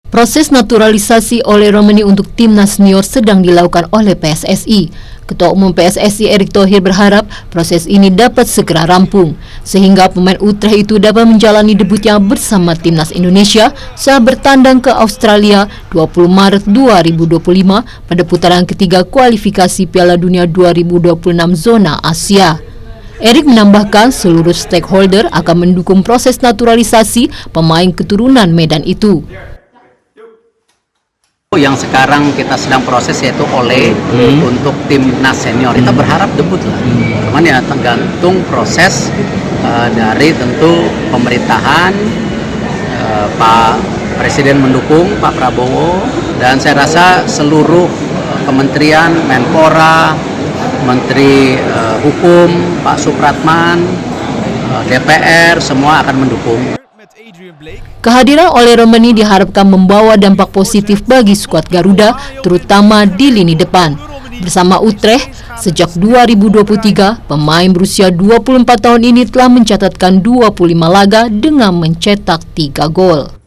Proses naturalisasi oleh Romani untuk timnas senior sedang dilakukan oleh PSSI. Ketua Umum PSSI Erick Thohir berharap proses ini dapat segera rampung, sehingga pemain Utrecht itu dapat menjalani debutnya bersama timnas Indonesia saat bertandang ke Australia 20 Maret 2025 pada putaran ketiga kualifikasi Piala Dunia 2026 zona Asia. Erick menambahkan seluruh stakeholder akan mendukung proses naturalisasi pemain keturunan Medan itu. Yang sekarang kita sedang proses yaitu oleh untuk timnas senior, kita berharap debut lah. Cuman ya tergantung proses dari tentu pemerintahan, Pak Presiden mendukung Pak Prabowo, dan saya rasa seluruh kementerian, Menpora, Menteri Hukum, Pak Supratman, DPR, semua akan mendukung. Kehadiran oleh Romani diharapkan membawa dampak positif bagi skuad Garuda, terutama di lini depan. Bersama Utrecht, sejak 2023, pemain berusia 24 tahun ini telah mencatatkan 25 laga dengan mencetak 3 gol.